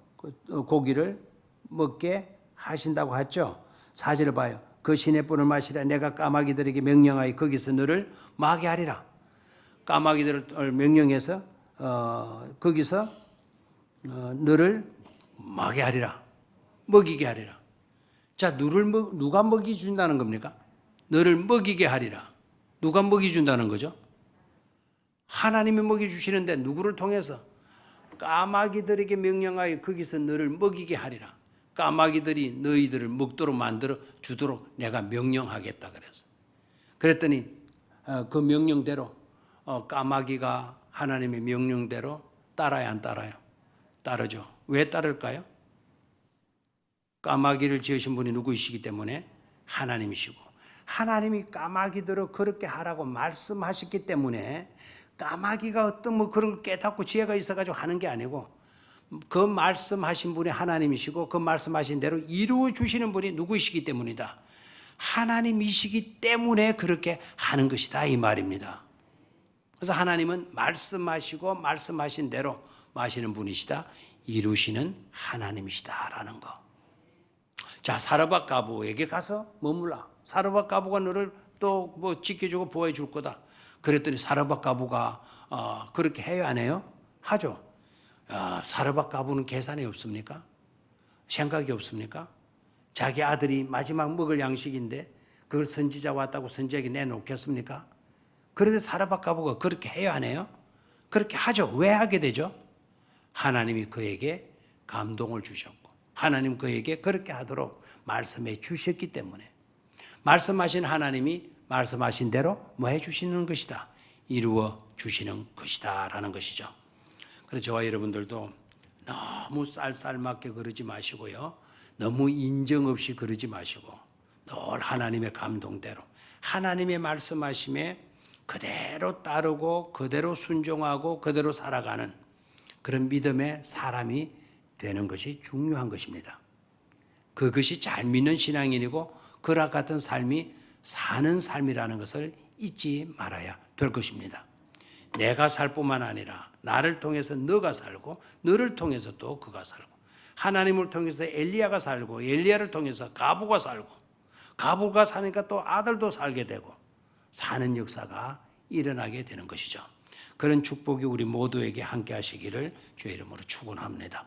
고기를 먹게 하신다고 했죠. 4절을 봐요. 그 시냇불을 마시라. 내가 까마귀들에게 명령하여 거기서 너를 마게 하리라. 까마귀들을 명령해서 거기서 너를 마게 하리라. 먹이게 하리라. 자, 누가 먹이준다는 겁니까? 너를 먹이게 하리라. 누가 먹이준다는 거죠? 하나님이 먹여주시는데 누구를 통해서? 까마귀들에게 명령하여 거기서 너를 먹이게 하리라. 까마귀들이 너희들을 먹도록 만들어 주도록 내가 명령하겠다 그랬어. 그랬더니 그 명령대로 까마귀가 하나님의 명령대로 따라요, 안 따라요? 따르죠. 왜 따를까요? 까마귀를 지으신 분이 누구이시기 때문에 하나님이시고 하나님이 까마귀들을 그렇게 하라고 말씀하셨기 때문에 까마귀가 어떤 그런 걸 깨닫고 지혜가 있어가지고 하는 게 아니고 그 말씀하신 분이 하나님이시고 그 말씀하신 대로 이루어 주시는 분이 누구이시기 때문이다. 하나님이시기 때문에 그렇게 하는 것이다 이 말입니다. 그래서 하나님은 말씀하시고 말씀하신 대로 마시는 분이시다. 이루시는 하나님이시다라는 거. 자, 사르밧 과부에게 가서 머물라. 사르밧 과부가 너를 또 뭐 지켜주고 보호해 줄 거다. 그랬더니 사르밧 과부가 그렇게 해요 안 해요? 하죠. 사르밧 과부는 계산이 없습니까? 생각이 없습니까? 자기 아들이 마지막 먹을 양식인데 그걸 선지자 왔다고 선지자에게 내놓겠습니까? 그런데 사르밧 과부가 그렇게 해요 안 해요? 그렇게 하죠. 왜 하게 되죠? 하나님이 그에게 감동을 주셨고 하나님 그에게 그렇게 하도록 말씀해 주셨기 때문에 말씀하신 하나님이 말씀하신 대로 뭐 해주시는 것이다. 이루어 주시는 것이다 라는 것이죠. 그래서 저와 여러분들도 너무 쌀쌀맞게 그러지 마시고요. 너무 인정 없이 그러지 마시고 늘 하나님의 감동대로 하나님의 말씀하심에 그대로 따르고 그대로 순종하고 그대로 살아가는 그런 믿음의 사람이 되는 것이 중요한 것입니다. 그것이 잘 믿는 신앙인이고 그와 같은 삶이 사는 삶이라는 것을 잊지 말아야 될 것입니다. 내가 살 뿐만 아니라 나를 통해서 너가 살고 너를 통해서 또 그가 살고 하나님을 통해서 엘리야가 살고 엘리야를 통해서 가부가 살고 가부가 사니까 또 아들도 살게 되고 사는 역사가 일어나게 되는 것이죠. 그런 축복이 우리 모두에게 함께 하시기를 주의 이름으로 축원합니다.